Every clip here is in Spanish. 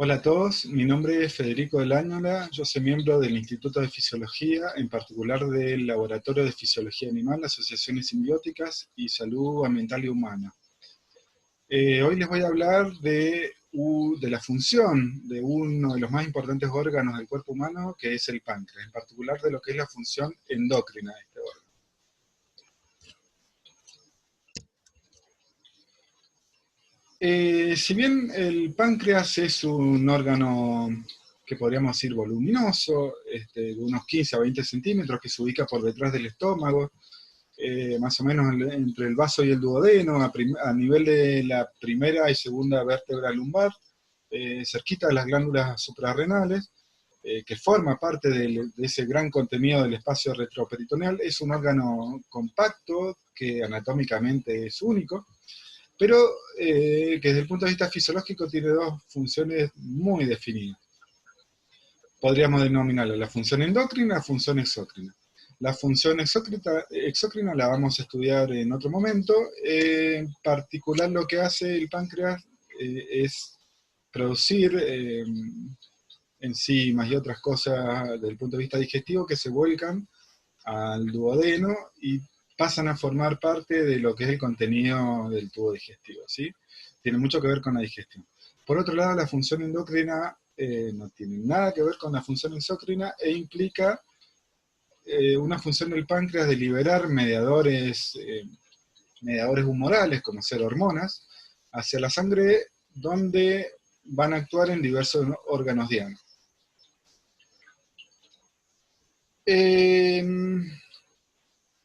Hola a todos, mi nombre es Federico del Áñola, yo soy miembro del Instituto de Fisiología, en particular del Laboratorio de Fisiología Animal, Asociaciones Simbióticas y Salud Ambiental y Humana. Hoy les voy a hablar de la función de uno de los más importantes órganos del cuerpo humano, que es el páncreas, en particular de lo que es la función endocrina de este órgano. Si bien el páncreas es un órgano que podríamos decir voluminoso, de unos 15 a 20 centímetros, que se ubica por detrás del estómago, más o menos entre el vaso y el duodeno, a nivel de la primera y segunda vértebra lumbar, cerquita de las glándulas suprarrenales, que forma parte de ese gran contenido del espacio retroperitoneal. Es un órgano compacto que anatómicamente es único, pero que desde el punto de vista fisiológico tiene dos funciones muy definidas. Podríamos denominarla la función endocrina y la función exócrina. La función exócrina la vamos a estudiar en otro momento. En particular, lo que hace el páncreas es producir enzimas y otras cosas desde el punto de vista digestivo que se vuelcan al duodeno y pasan a formar parte de lo que es el contenido del tubo digestivo, ¿sí? Tiene mucho que ver con la digestión. Por otro lado, la función endocrina no tiene nada que ver con la función exócrina e implica una función del páncreas de liberar mediadores humorales, como ser hormonas, hacia la sangre, donde van a actuar en diversos órganos dianos.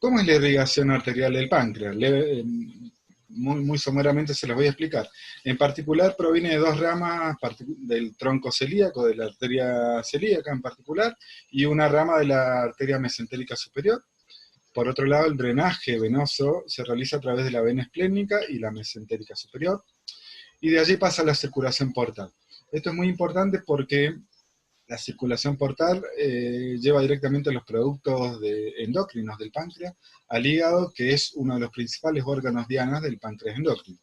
¿Cómo es la irrigación arterial del páncreas? Muy someramente se los voy a explicar. En particular proviene de dos ramas del tronco celíaco, de la arteria celíaca en particular, y una rama de la arteria mesentérica superior. Por otro lado, el drenaje venoso se realiza a través de la vena esplénica y la mesentérica superior, y de allí pasa la circulación portal. Esto es muy importante porque la circulación portal lleva directamente los productos endocrinos del páncreas al hígado, que es uno de los principales órganos dianas del páncreas endocrino.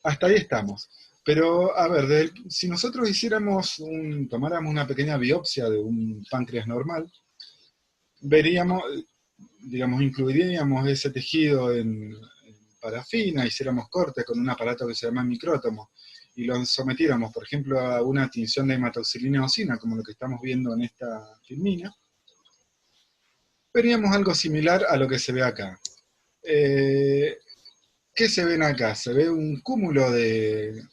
Hasta ahí estamos. Pero, a ver, si nosotros tomáramos una pequeña biopsia de un páncreas normal, veríamos, digamos, incluiríamos ese tejido en parafina, hiciéramos corte con un aparato que se llama micrótomo, y lo sometiéramos, por ejemplo, a una tinción de hematoxilina eosina, como lo que estamos viendo en esta filmina, veríamos algo similar a lo que se ve acá. ¿Qué se ven acá? Se ve un cúmulo de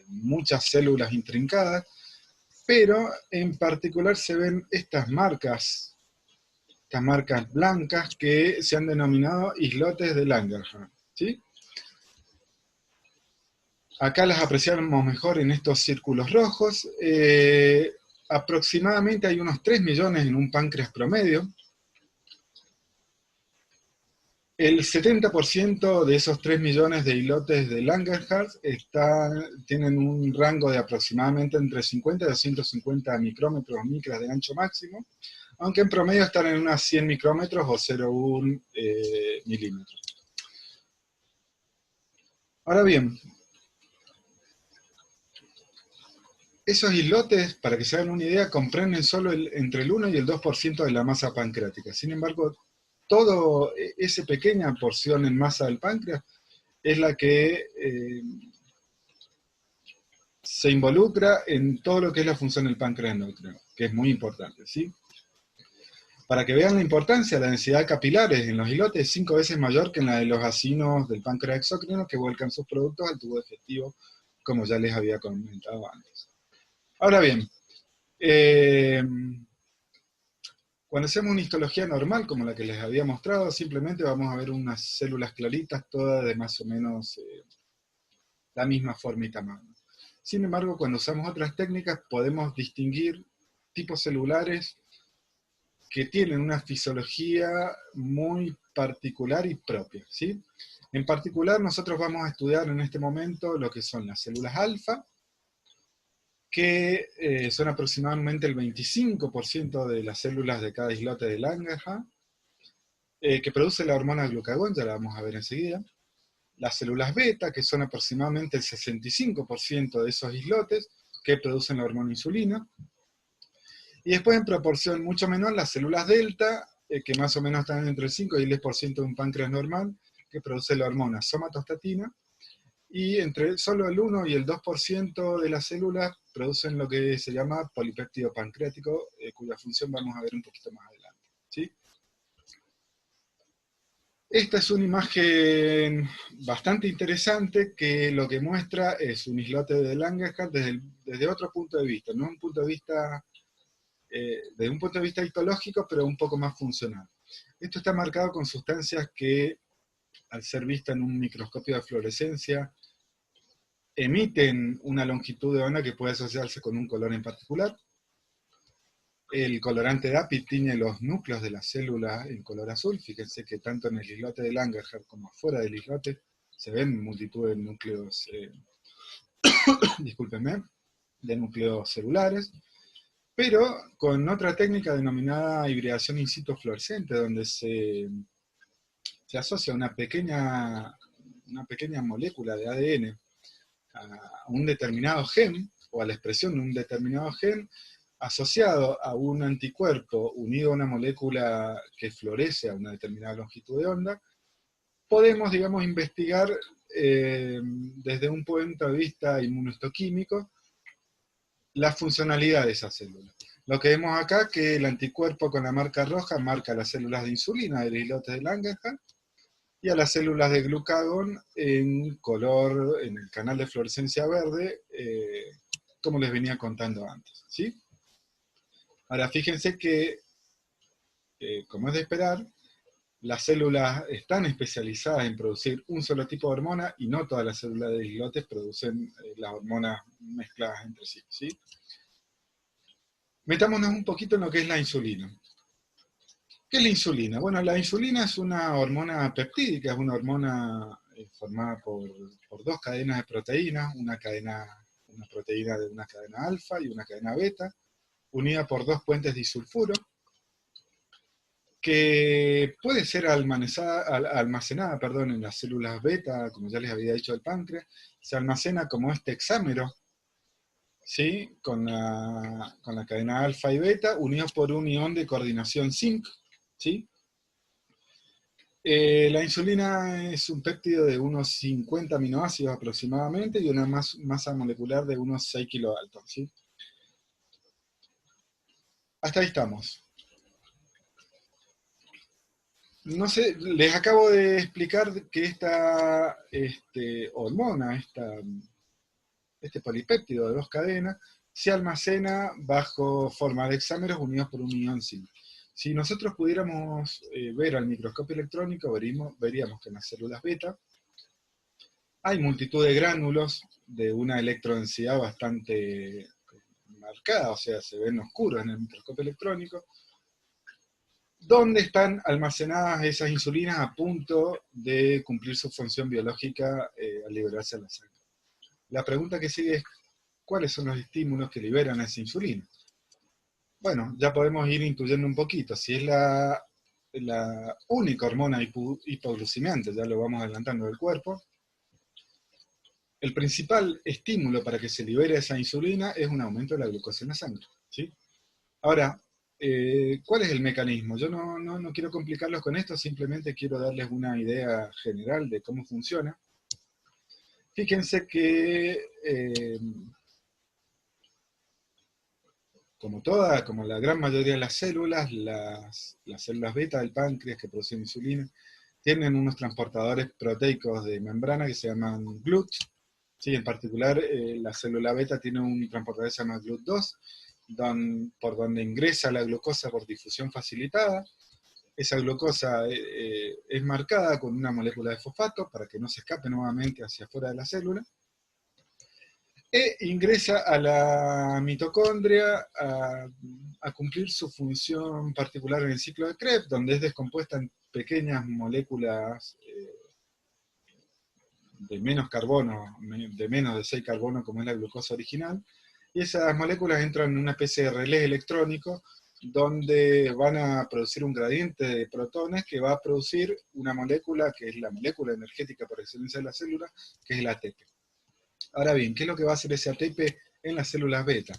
muchas células intrincadas, pero en particular se ven estas marcas blancas que se han denominado islotes de Langerhans, ¿sí? Acá las apreciamos mejor en estos círculos rojos. Aproximadamente hay unos 3 millones en un páncreas promedio. El 70% de esos 3 millones de islotes de Langerhans tienen un rango de aproximadamente entre 50 y 250 micrómetros, micras de ancho máximo, aunque en promedio están en unas 100 micrómetros o 0,1 milímetros. Ahora bien, esos islotes, para que se hagan una idea, comprenden solo entre el 1 y el 2% de la masa pancreática. Sin embargo, toda esa pequeña porción en masa del páncreas es la que se involucra en todo lo que es la función del páncreas endocrino, que es muy importante, ¿sí? Para que vean la importancia, la densidad de capilares en los islotes es 5 veces mayor que en la de los acinos del páncreas exócrino, que vuelcan sus productos al tubo digestivo, como ya les había comentado antes. Ahora bien, cuando hacemos una histología normal, como la que les había mostrado, simplemente vamos a ver unas células claritas, todas de más o menos la misma forma y tamaño. Sin embargo, cuando usamos otras técnicas, podemos distinguir tipos celulares que tienen una fisiología muy particular y propia, ¿sí? En particular, nosotros vamos a estudiar en este momento lo que son las células alfa, que son aproximadamente el 25% de las células de cada islote de Langerhans, que produce la hormona glucagón, ya la vamos a ver enseguida. las células beta, que son aproximadamente el 65% de esos islotes que producen la hormona insulina. Y después, en proporción mucho menor, las células delta, que más o menos están entre el 5 y el 10% de un páncreas normal, que produce la hormona somatostatina. Y entre solo el 1 y el 2% de las células producen lo que se llama polipéptido pancreático, cuya función vamos a ver un poquito más adelante, ¿sí? Esta es una imagen bastante interesante que lo que muestra es un islote de Langerhans desde otro punto de vista, no un punto de vista, desde un punto de vista histológico, pero un poco más funcional. Esto está marcado con sustancias que, al ser vista en un microscopio de fluorescencia, emiten una longitud de onda que puede asociarse con un color en particular. El colorante DAPI tiñe los núcleos de las células en color azul. Fíjense que tanto en el islote de Langerhans como afuera del islote se ven multitud de núcleos, discúlpenme, de núcleos celulares, pero con otra técnica denominada hibridación in situ fluorescente, donde se asocia una pequeña molécula de ADN a un determinado gen, o a la expresión de un determinado gen, asociado a un anticuerpo unido a una molécula que florece a una determinada longitud de onda, podemos, digamos, investigar desde un punto de vista inmunohistoquímico la funcionalidad de esa célula. Lo que vemos acá, que el anticuerpo con la marca roja marca las células de insulina del islote de Langerhans, y a las células de glucagón en color, en el canal de fluorescencia verde, como les venía contando antes, ¿sí? Ahora, fíjense que, como es de esperar, las células están especializadas en producir un solo tipo de hormona y no todas las células de islotes producen las hormonas mezcladas entre sí, ¿sí? Metámonos un poquito en lo que es la insulina. ¿Qué es la insulina? Bueno, la insulina es una hormona peptídica, es una hormona formada por dos cadenas de proteínas, una proteína de una cadena alfa y una cadena beta, unida por dos puentes disulfuro, que puede ser almacenada en las células beta, como ya les había dicho del páncreas, se almacena como este hexámero, ¿sí? Con la cadena alfa y beta, unidos por un ion de coordinación zinc, ¿sí? La insulina es un péptido de unos 50 aminoácidos aproximadamente y una masa molecular de unos 6 kilodalton, ¿sí? Hasta ahí estamos. No sé, les acabo de explicar que esta hormona, este polipéptido de dos cadenas, se almacena bajo forma de hexámeros unidos por un ion zinc. Si nosotros pudiéramos ver al microscopio electrónico, veríamos que en las células beta hay multitud de gránulos de una electrodensidad bastante marcada, o sea, se ven oscuros en el microscopio electrónico, donde están almacenadas esas insulinas a punto de cumplir su función biológica al liberarse a la sangre. La pregunta que sigue es, ¿cuáles son los estímulos que liberan esa insulina? Bueno, ya podemos ir intuyendo un poquito. Si es la única hormona hipoglucemiante, ya lo vamos adelantando del cuerpo, el principal estímulo para que se libere esa insulina es un aumento de la glucosa en la sangre, ¿sí? Ahora, ¿cuál es el mecanismo? Yo no quiero complicarlos con esto, simplemente quiero darles una idea general de cómo funciona. Fíjense que, como la gran mayoría de las células, las células beta del páncreas que producen insulina, tienen unos transportadores proteicos de membrana que se llaman GLUT. Sí, en particular, la célula beta tiene un transportador que se llama GLUT2, por donde ingresa la glucosa por difusión facilitada. Esa glucosa es marcada con una molécula de fosfato para que no se escape nuevamente hacia afuera de la célula. E ingresa a la mitocondria a cumplir su función particular en el ciclo de Krebs, donde es descompuesta en pequeñas moléculas de menos carbono, de menos de 6 carbono, como es la glucosa original, y esas moléculas entran en una especie de relé electrónico donde van a producir un gradiente de protones que va a producir una molécula que es la molécula energética por excelencia de la célula, que es el ATP. Ahora bien, ¿qué es lo que va a hacer ese ATP en las células beta?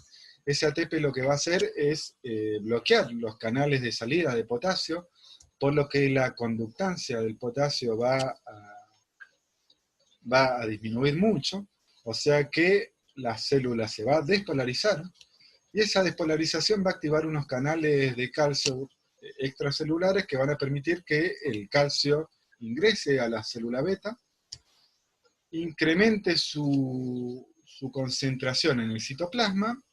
Ese ATP lo que va a hacer es bloquear los canales de salida de potasio, por lo que la conductancia del potasio va a disminuir mucho, o sea que la célula se va a despolarizar, y esa despolarización va a activar unos canales de calcio extracelulares que van a permitir que el calcio ingrese a la célula beta, incremente su concentración en el citoplasma,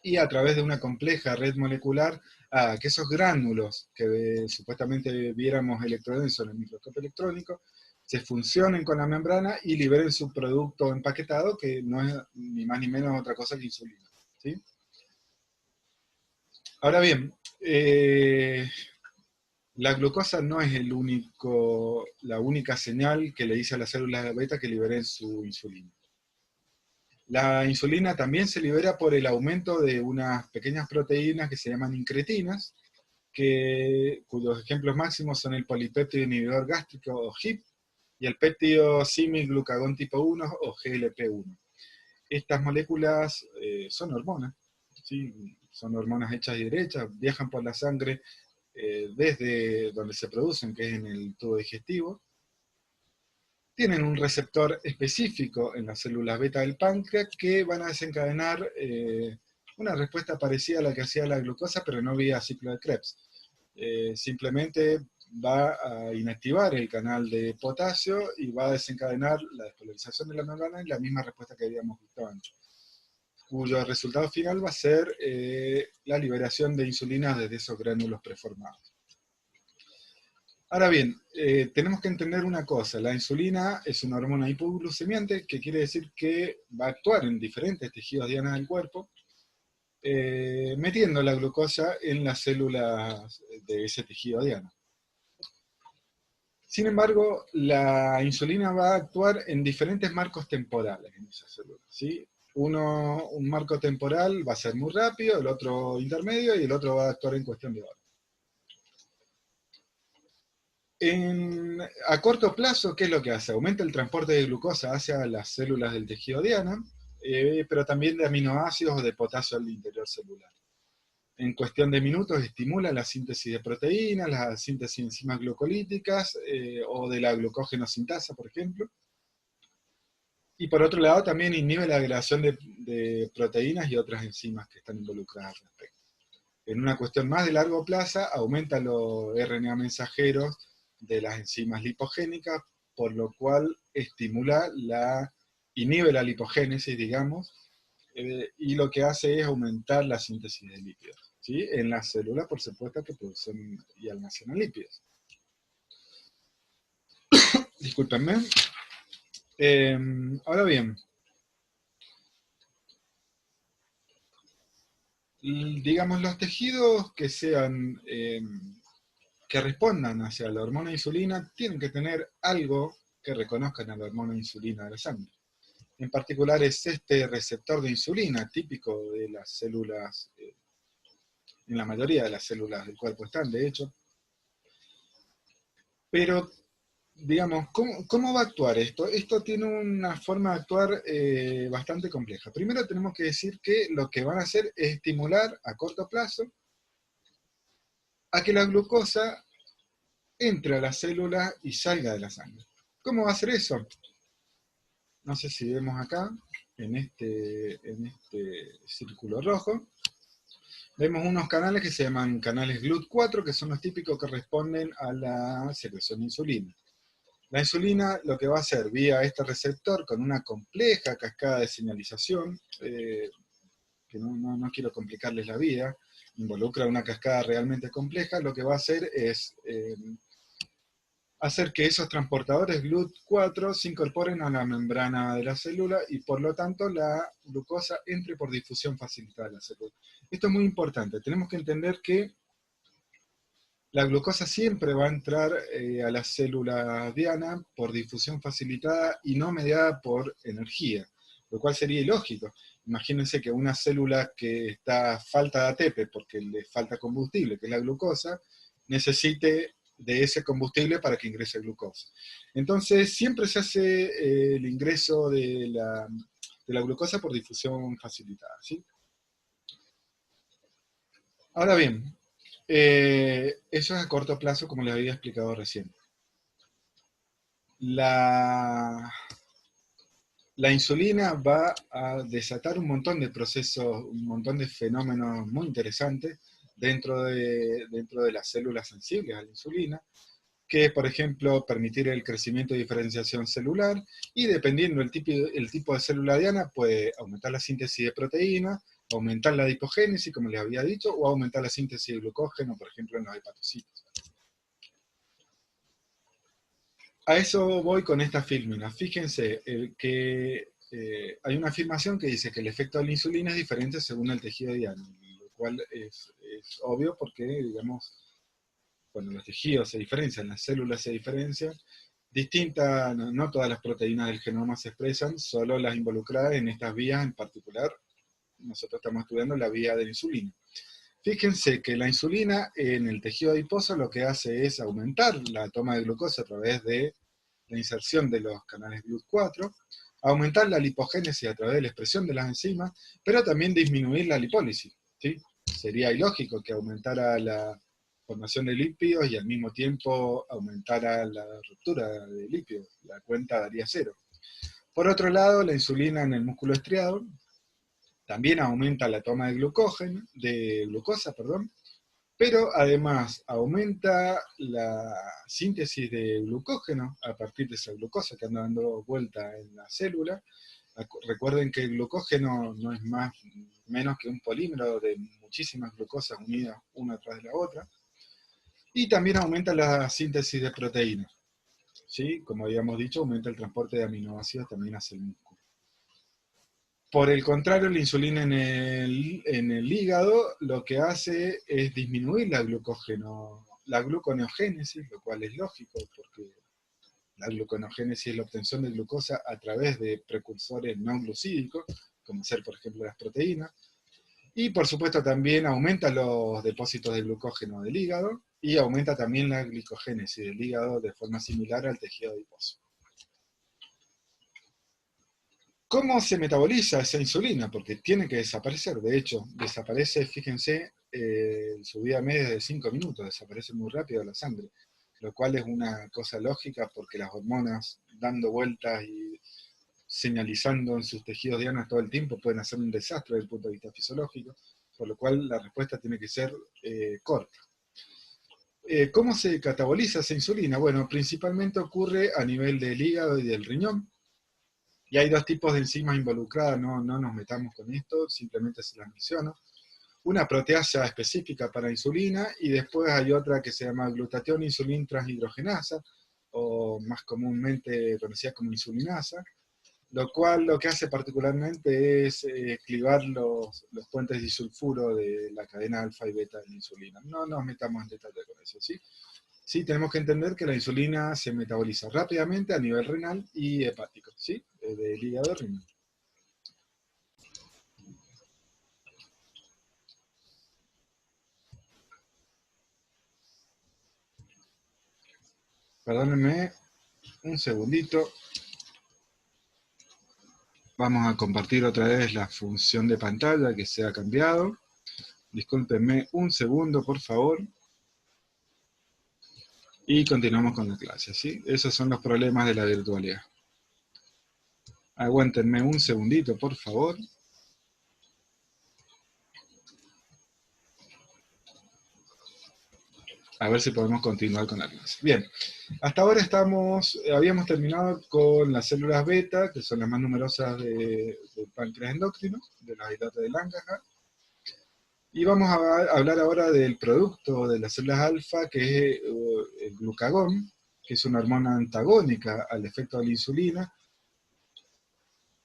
y a través de una compleja red molecular, que esos gránulos que supuestamente viéramos electrodensos en el microscopio electrónico, se funcionen con la membrana y liberen su producto empaquetado, que no es ni más ni menos otra cosa que insulina, ¿sí? Ahora bien, la glucosa no es la única señal que le dice a las células beta que liberen su insulina. La insulina también se libera por el aumento de unas pequeñas proteínas que se llaman incretinas, cuyos ejemplos máximos son el polipéptido inhibidor gástrico o HIP y el péptido similglucagón tipo 1 o GLP-1. Estas moléculas son hormonas, ¿sí? Son hormonas hechas y derechas, viajan por la sangre desde donde se producen, que es en el tubo digestivo. Tienen un receptor específico en las células beta del páncreas que van a desencadenar una respuesta parecida a la que hacía la glucosa, pero no vía ciclo de Krebs. Simplemente va a inactivar el canal de potasio y va a desencadenar la despolarización de la membrana y la misma respuesta que habíamos visto antes, cuyo resultado final va a ser la liberación de insulina desde esos gránulos preformados. Ahora bien, tenemos que entender una cosa: la insulina es una hormona hipoglucemiante, que quiere decir que va a actuar en diferentes tejidos diana del cuerpo, metiendo la glucosa en las células de ese tejido diana. Sin embargo, la insulina va a actuar en diferentes marcos temporales en esas células, ¿sí? Un marco temporal va a ser muy rápido, el otro intermedio y el otro va a actuar en cuestión de horas. A corto plazo, ¿qué es lo que hace? Aumenta el transporte de glucosa hacia las células del tejido diana, pero también de aminoácidos o de potasio al interior celular. En cuestión de minutos estimula la síntesis de proteínas, la síntesis de enzimas glucolíticas o de la glucógenosintasa, por ejemplo. Y por otro lado también inhibe la degradación de proteínas y otras enzimas que están involucradas al respecto. En una cuestión más de largo plazo, aumenta los RNA mensajeros de las enzimas lipogénicas, por lo cual inhibe la lipogénesis, digamos, y lo que hace es aumentar la síntesis de lípidos, ¿sí? En las células, por supuesto, que producen y almacenan lípidos. Discúlpenme. Ahora bien, digamos, los tejidos que sean que respondan hacia la hormona insulina tienen que tener algo que reconozcan a la hormona insulina de la sangre. En particular es este receptor de insulina, típico de las células, en la mayoría de las células del cuerpo están, de hecho. Pero, digamos, ¿cómo va a actuar esto? Esto tiene una forma de actuar bastante compleja. Primero tenemos que decir que lo que van a hacer es estimular a corto plazo a que la glucosa entre a la célula y salga de la sangre. ¿Cómo va a hacer eso? No sé si vemos acá, en este círculo rojo, vemos unos canales que se llaman canales GLUT4, que son los típicos que responden a la secreción de insulina. La insulina lo que va a hacer vía este receptor con una compleja cascada de señalización, que no quiero complicarles la vida, involucra una cascada realmente compleja, lo que va a hacer es hacer que esos transportadores GLUT4 se incorporen a la membrana de la célula y por lo tanto la glucosa entre por difusión facilitada a la célula. Esto es muy importante, tenemos que entender que la glucosa siempre va a entrar a la célula diana por difusión facilitada y no mediada por energía. lo cual sería ilógico. Imagínense que una célula que está a falta de ATP porque le falta combustible, que es la glucosa, necesite de ese combustible para que ingrese glucosa. Entonces, siempre se hace el ingreso de la glucosa por difusión facilitada, ¿sí? Ahora bien, eso es a corto plazo, como les había explicado recién. La insulina va a desatar un montón de procesos, un montón de fenómenos muy interesantes dentro de las células sensibles a la insulina, que es, por ejemplo, permitir el crecimiento y diferenciación celular, y dependiendo del tipo de célula diana, puede aumentar la síntesis de proteínas, aumentar la adipogénesis, como les había dicho, o aumentar la síntesis de glucógeno, por ejemplo, en los hepatocitos. A eso voy con esta fórmula. Fíjense que hay una afirmación que dice que el efecto de la insulina es diferente según el tejido diano, lo cual es obvio porque, digamos, cuando los tejidos se diferencian, las células se diferencian, no todas las proteínas del genoma se expresan, solo las involucradas en estas vías en particular. Nosotros estamos estudiando la vía de la insulina. Fíjense que la insulina en el tejido adiposo lo que hace es aumentar la toma de glucosa a través de la inserción de los canales GLUT4, aumentar la lipogénesis a través de la expresión de las enzimas, pero también disminuir la lipólisis, ¿sí? Sería ilógico que aumentara la formación de lípidos y al mismo tiempo aumentara la ruptura de lípidos. La cuenta daría cero. Por otro lado, la insulina en el músculo estriado también aumenta la toma de glucosa, pero además aumenta la síntesis de glucógeno a partir de esa glucosa que anda dando vuelta en la célula. Recuerden que el glucógeno no es menos que un polímero de muchísimas glucosas unidas una tras de la otra. Y también aumenta la síntesis de proteínas, ¿sí? Como habíamos dicho, aumenta el transporte de aminoácidos también hacia el músculo. Por el contrario, la insulina en el hígado lo que hace es disminuir la gluconeogénesis, lo cual es lógico, porque la gluconeogénesis es la obtención de glucosa a través de precursores no glucídicos, como ser, por ejemplo, las proteínas. Y, por supuesto, también aumenta los depósitos de glucógeno del hígado y aumenta también la glicogénesis del hígado de forma similar al tejido adiposo. ¿Cómo se metaboliza esa insulina? Porque tiene que desaparecer. De hecho, desaparece, fíjense, su vida media es de 5 minutos, desaparece muy rápido la sangre, lo cual es una cosa lógica porque las hormonas dando vueltas y señalizando en sus tejidos dianos todo el tiempo pueden hacer un desastre desde el punto de vista fisiológico, por lo cual la respuesta tiene que ser corta. ¿Cómo se cataboliza esa insulina? Bueno, principalmente ocurre a nivel del hígado y del riñón. Y hay dos tipos de enzimas involucradas, no nos metamos con esto, simplemente se las menciono. Una proteasa específica para insulina y después hay otra que se llama glutatión insulin transhidrogenasa, o más comúnmente conocida como insulinasa, lo cual lo que hace particularmente es clivar los puentes disulfuro de la cadena alfa y beta de la insulina. No nos metamos en detalle con eso, ¿sí? Sí, tenemos que entender que la insulina se metaboliza rápidamente a nivel renal y hepático, ¿sí? Del hígado al riñón. Perdónenme un segundito. Vamos a compartir otra vez la función de pantalla que se ha cambiado. Discúlpenme un segundo, por favor. Y continuamos con la clase, ¿sí? Esos son los problemas de la virtualidad. Aguántenme un segundito, por favor. A ver si podemos continuar con la clase. Bien, hasta ahora habíamos terminado con las células beta, que son las más numerosas del páncreas endocrino, de los hidratos de Langerhans. Y vamos a hablar ahora del producto de las células alfa, que es el glucagón, que es una hormona antagónica al efecto de la insulina,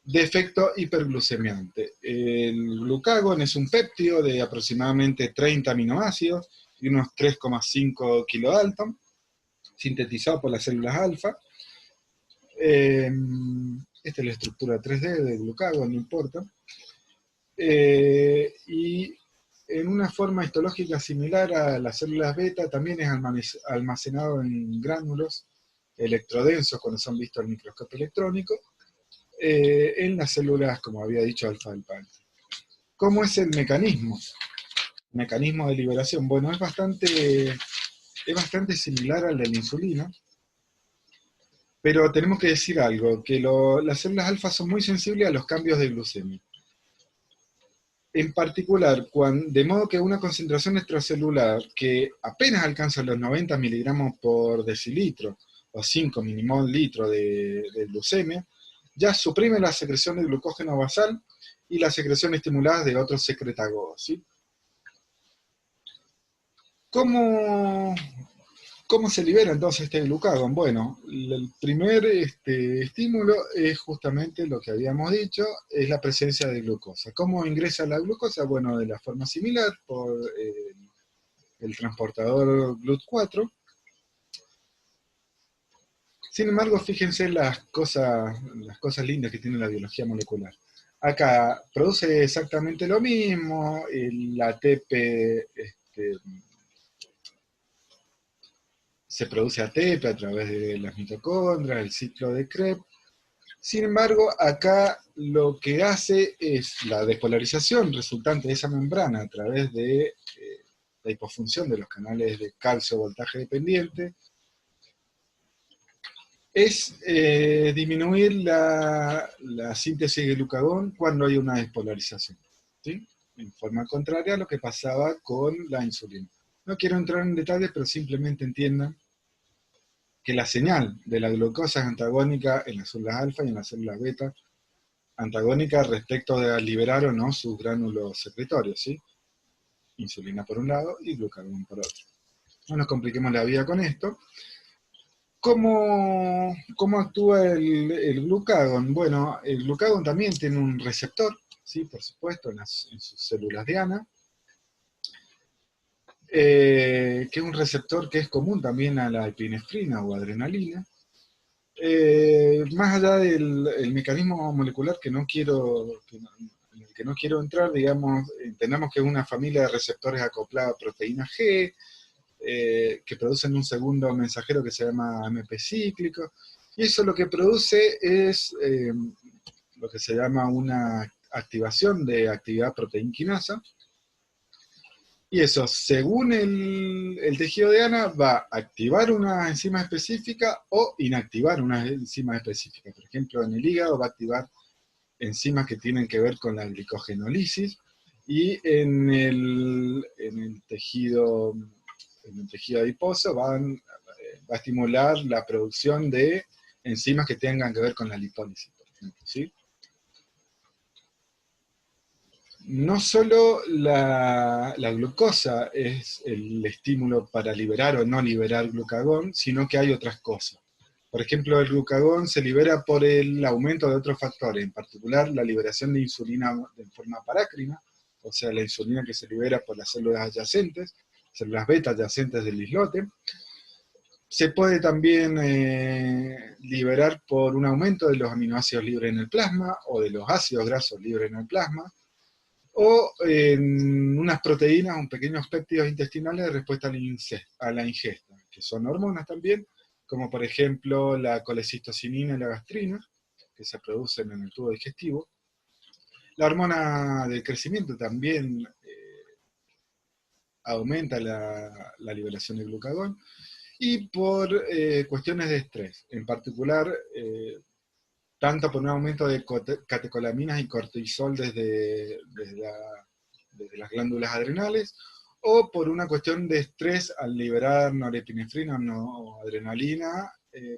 de efecto hiperglucemiante. El glucagón es un péptido de aproximadamente 30 aminoácidos y unos 3,5 kilodalton, sintetizado por las células alfa. Esta es la estructura 3D del glucagón, no importa. Y en una forma histológica similar a las células beta, también es almacenado en gránulos electrodensos cuando son vistos al microscopio electrónico, en las células, como había dicho, alfa del páncreas. ¿Cómo es el mecanismo? Mecanismo de liberación. Bueno, es bastante similar al de la insulina, pero tenemos que decir algo, que las células alfa son muy sensibles a los cambios de glucemia. En particular, de modo que una concentración extracelular que apenas alcanza los 90 miligramos por decilitro, o 5 milimol litro de glucemia, ya suprime la secreción de glucógeno basal y la secreción estimulada de otros secretagogos, ¿sí? ¿Cómo se libera entonces este glucagón? Bueno, el primer estímulo es justamente lo que habíamos dicho, es la presencia de glucosa. ¿Cómo ingresa la glucosa? Bueno, de la forma similar, por el transportador GLUT4. Sin embargo, fíjense las cosas lindas que tiene la biología molecular. Acá produce exactamente lo mismo, el ATP se produce ATP a través de las mitocondrias, el ciclo de Krebs. Sin embargo, acá lo que hace es la despolarización resultante de esa membrana a través de la hipofunción de los canales de calcio voltaje dependiente, es disminuir la síntesis de glucagón cuando hay una despolarización, ¿sí? En forma contraria a lo que pasaba con la insulina. No quiero entrar en detalles, pero simplemente entiendan que la señal de la glucosa es antagónica en las células alfa y en las células beta, antagónica respecto de liberar o no sus gránulos secretorios, ¿sí? Insulina por un lado y glucagón por otro. No nos compliquemos la vida con esto. ¿Cómo actúa el glucagón? Bueno, el glucagón también tiene un receptor, ¿sí? Por supuesto, en sus células diana, que es un receptor que es común también a la epinefrina o adrenalina. Más allá del mecanismo molecular en el que no quiero entrar, digamos, entendamos que es una familia de receptores acoplados a proteína G, que producen un segundo mensajero que se llama AMP cíclico, y eso lo que produce es lo que se llama una activación de actividad proteinquinasa, y eso, según el tejido de Ana, va a activar una enzima específica o inactivar una enzima específica. Por ejemplo, en el hígado va a activar enzimas que tienen que ver con la glicogenólisis, y en el tejido adiposo va a estimular la producción de enzimas que tengan que ver con la lipólisis, por ejemplo, ¿sí? No solo la glucosa es el estímulo para liberar o no liberar glucagón, sino que hay otras cosas. Por ejemplo, el glucagón se libera por el aumento de otros factores, en particular la liberación de insulina de forma parácrina, o sea, la insulina que se libera por las células adyacentes, células beta adyacentes del islote. Se puede también liberar por un aumento de los aminoácidos libres en el plasma, o de los ácidos grasos libres en el plasma, o en unas proteínas, un pequeños péptidos intestinales de respuesta a la ingesta, que son hormonas también, como por ejemplo la colecistocinina y la gastrina, que se producen en el tubo digestivo. La hormona del crecimiento también aumenta la liberación de glucagón, y por cuestiones de estrés, en particular, tanto por un aumento de catecolaminas y cortisol desde las glándulas adrenales, o por una cuestión de estrés al liberar norepinefrina o adrenalina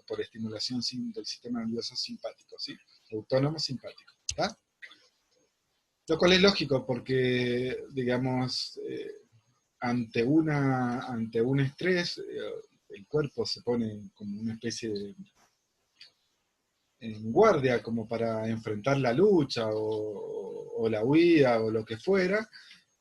por estimulación del sistema nervioso simpático, ¿sí? Autónomo simpático, ¿tá? Lo cual es lógico porque, digamos, ante un estrés, el cuerpo se pone como una especie de en guardia, como para enfrentar la lucha o la huida o lo que fuera,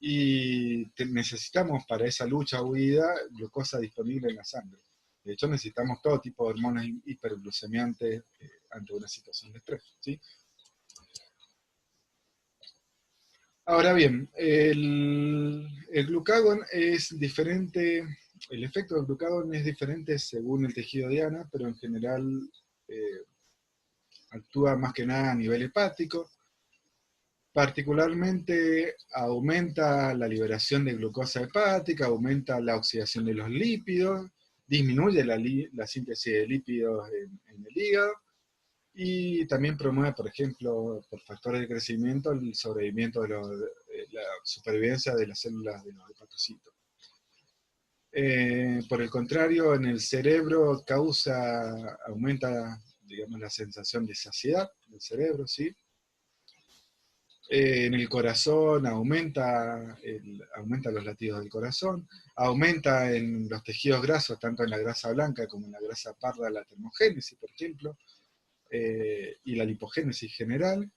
y necesitamos para esa lucha o huida glucosa disponible en la sangre. De hecho, necesitamos todo tipo de hormonas hiperglucemiantes ante una situación de estrés, ¿sí? Ahora bien, el glucagón es diferente, el efecto del glucagón es diferente según el tejido diana, pero en general actúa más que nada a nivel hepático. Particularmente aumenta la liberación de glucosa hepática, aumenta la oxidación de los lípidos, disminuye la síntesis de lípidos en el hígado y también promueve, por ejemplo, por factores de crecimiento, el sobrevivimiento de la supervivencia de las células de los hepatocitos. Por el contrario, en el cerebro aumenta, digamos, la sensación de saciedad del cerebro, ¿sí? En el corazón aumenta los latidos del corazón, aumenta en los tejidos grasos, tanto en la grasa blanca como en la grasa parda, la termogénesis, por ejemplo, y la lipogénesis general.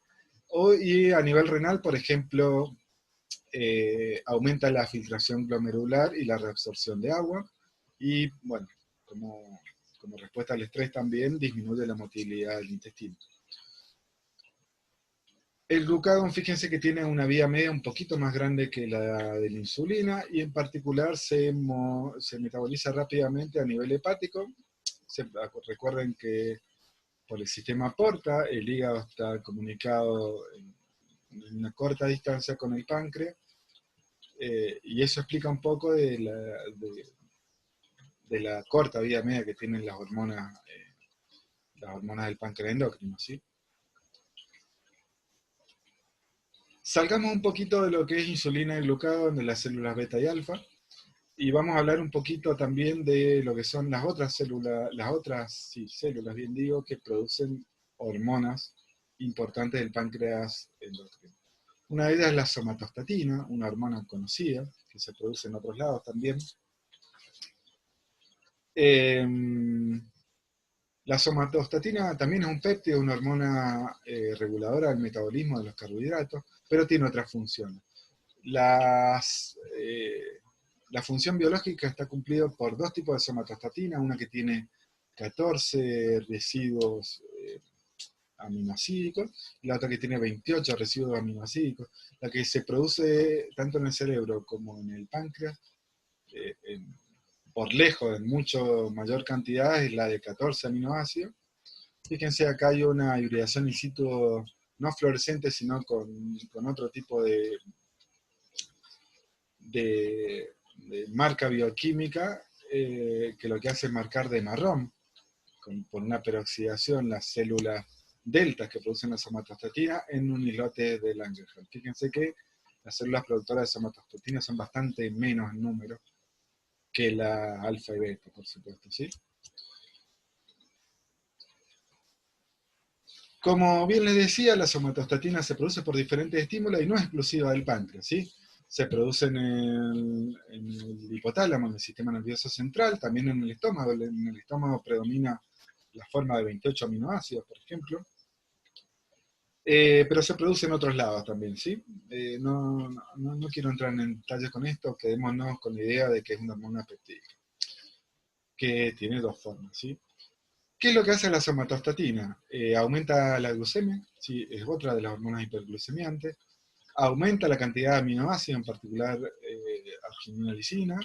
Y a nivel renal, por ejemplo, aumenta la filtración glomerular y la reabsorción de agua. Y bueno, como respuesta al estrés también disminuye la motilidad del intestino. El glucagón, fíjense que tiene una vía media un poquito más grande que la de la insulina y en particular se metaboliza rápidamente a nivel hepático. Recuerden que por el sistema porta, el hígado está comunicado en una corta distancia con el páncreas, y eso explica un poco de la corta vía media que tienen las hormonas del páncreas endocrino, ¿sí? Salgamos un poquito de lo que es insulina y glucagón de las células beta y alfa, y vamos a hablar un poquito también de lo que son las otras células, células, bien digo, que producen hormonas importantes del páncreas endocrino. Una de ellas es la somatostatina, una hormona conocida, que se produce en otros lados también. La somatostatina también es un péptido, una hormona reguladora del metabolismo de los carbohidratos, pero tiene otras funciones. La función biológica está cumplida por dos tipos de somatostatina, una que tiene 14 residuos aminoácidos y la otra que tiene 28 residuos aminoácidos. La que se produce tanto en el cerebro como en el páncreas, por lejos, en mucho mayor cantidad, es la de 14 aminoácidos. Fíjense, acá hay una hibridación in situ no fluorescente, sino con otro tipo de marca bioquímica, que lo que hace es marcar de marrón, por una peroxidación, las células deltas que producen la somatostatina en un islote de Langerhans. Fíjense que las células productoras de somatostatina son bastante menos en número que la alfa y beta, por supuesto, ¿sí? Como bien les decía, la somatostatina se produce por diferentes estímulos y no es exclusiva del páncreas, ¿sí? Se produce en el hipotálamo, en el sistema nervioso central, también en el estómago. En el estómago predomina la forma de 28 aminoácidos, por ejemplo. Pero se produce en otros lados también, ¿sí? No quiero entrar en detalles con esto, quedémonos con la idea de que es una hormona peptídica, que tiene dos formas, ¿sí? ¿Qué es lo que hace la somatostatina? Aumenta la glucemia, ¿sí? Es otra de las hormonas hiperglucemiantes. Aumenta la cantidad de aminoácidos, en particular arginina lisina.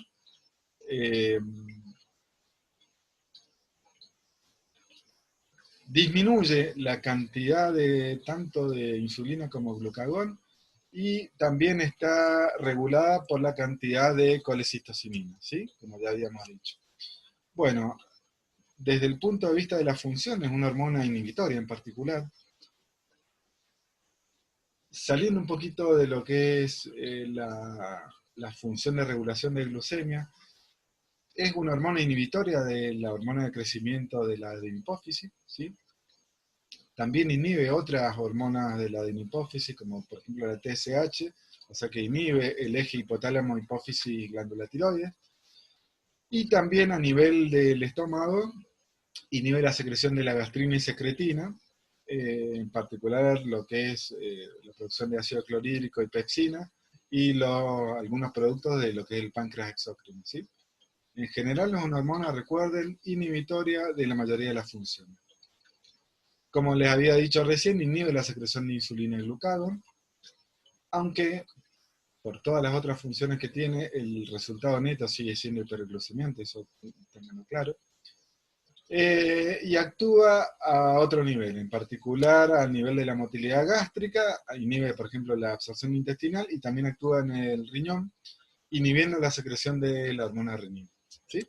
Disminuye la cantidad tanto de insulina como glucagón y también está regulada por la cantidad de colecistocinina, ¿sí? Como ya habíamos dicho. Bueno, desde el punto de vista de la función, es una hormona inhibitoria en particular. Saliendo un poquito de lo que es la función de regulación de glucemia, es una hormona inhibitoria de la hormona de crecimiento de la adenohipófisis, ¿sí? También inhibe otras hormonas de la adenohipófisis, como por ejemplo la TSH, o sea que inhibe el eje hipotálamo-hipófisis-glándula tiroides. Y también a nivel del estómago, inhibe la secreción de la gastrina y secretina, en particular lo que es la producción de ácido clorhídrico y pepsina, y algunos productos de lo que es el páncreas exócrino, ¿sí? En general es una hormona, recuerden, inhibitoria de la mayoría de las funciones. Como les había dicho recién, inhibe la secreción de insulina y glucagón, aunque por todas las otras funciones que tiene, el resultado neto sigue siendo hiperglucemiante, eso tenganlo claro. Y actúa a otro nivel, en particular al nivel de la motilidad gástrica, inhibe, por ejemplo, la absorción intestinal y también actúa en el riñón, inhibiendo la secreción de la hormona renina. ¿Sí?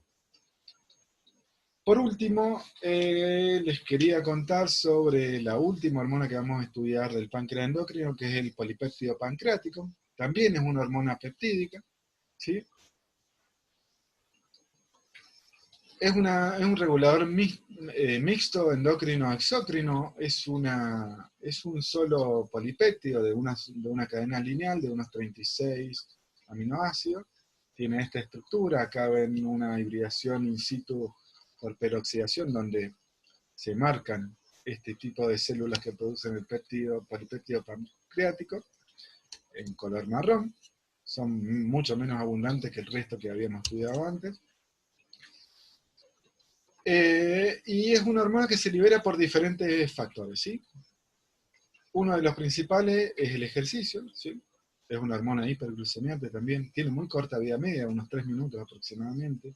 Por último, les quería contar sobre la última hormona que vamos a estudiar del páncreas endocrino, que es el polipéptido pancreático. También es una hormona peptídica, ¿sí? Es un regulador mixto endocrino-exócrino, es un solo polipéptido de una cadena lineal de unos 36 aminoácidos. Tiene esta estructura, acá ven una hibridación in situ por peroxidación, donde se marcan este tipo de células que producen el polipéptido pancreático en color marrón. Son mucho menos abundantes que el resto que habíamos estudiado antes. Y es una hormona que se libera por diferentes factores, ¿sí? Uno de los principales es el ejercicio, ¿sí? Es una hormona hiperglucemiante también, tiene muy corta vida media, unos 3 minutos aproximadamente.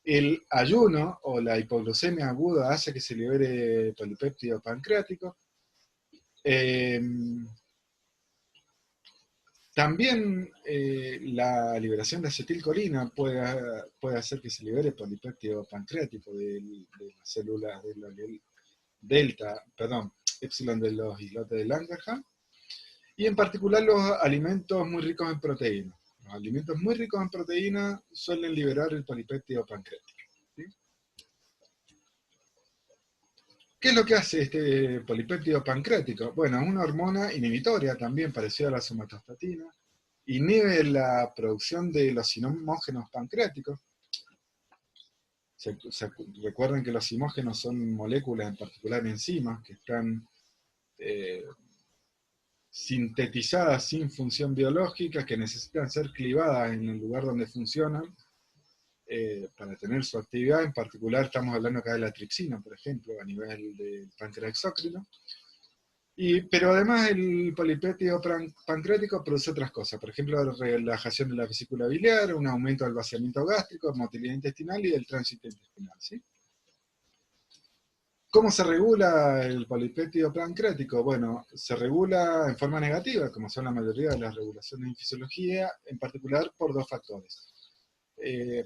El ayuno o la hipoglucemia aguda hace que se libere polipéptido pancreático. También la liberación de acetilcolina puede hacer que se libere polipéptido pancreático de las células del epsilon de los islotes de Langerhans, y en particular los alimentos muy ricos en proteínas. Los alimentos muy ricos en proteínas suelen liberar el polipéptido pancreático. ¿Sí? ¿Qué es lo que hace este polipéptido pancreático? Bueno, es una hormona inhibitoria también, parecida a la somatostatina, inhibe la producción de los sinógenos pancreáticos. Recuerden que los sinógenos son moléculas, en particular enzimas, que están sintetizadas sin función biológica, que necesitan ser clivadas en el lugar donde funcionan para tener su actividad. En particular estamos hablando acá de la tripsina, por ejemplo, a nivel del páncreas exócrino. Pero además el polipéptido pancreático produce otras cosas, por ejemplo, la relajación de la vesícula biliar, un aumento del vaciamiento gástrico, motilidad intestinal y del tránsito intestinal. ¿Sí? ¿Cómo se regula el polipéptido pancreático? Bueno, se regula en forma negativa, como son la mayoría de las regulaciones en fisiología, en particular por dos factores.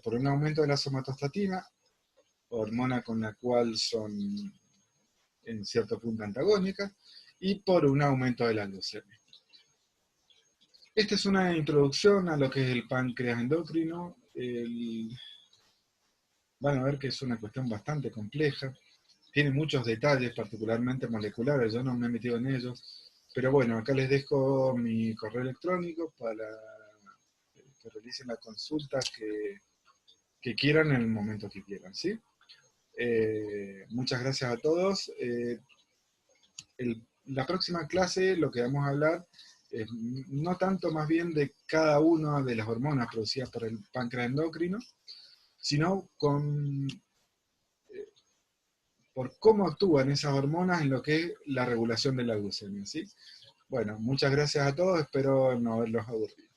Por un aumento de la somatostatina, hormona con la cual son en cierto punto antagónicas, y por un aumento de la glucemia. Esta es una introducción a lo que es el páncreas endocrino. Van a ver que es una cuestión bastante compleja. Tiene muchos detalles, particularmente moleculares, yo no me he metido en ellos. Pero bueno, acá les dejo mi correo electrónico para que realicen la consulta que quieran en el momento que quieran, ¿sí? Muchas gracias a todos. La próxima clase lo que vamos a hablar es no tanto más bien de cada una de las hormonas producidas por el páncreas endocrino, sino por cómo actúan esas hormonas en lo que es la regulación de la glucemia, ¿sí? Bueno, muchas gracias a todos, espero no haberlos aburrido.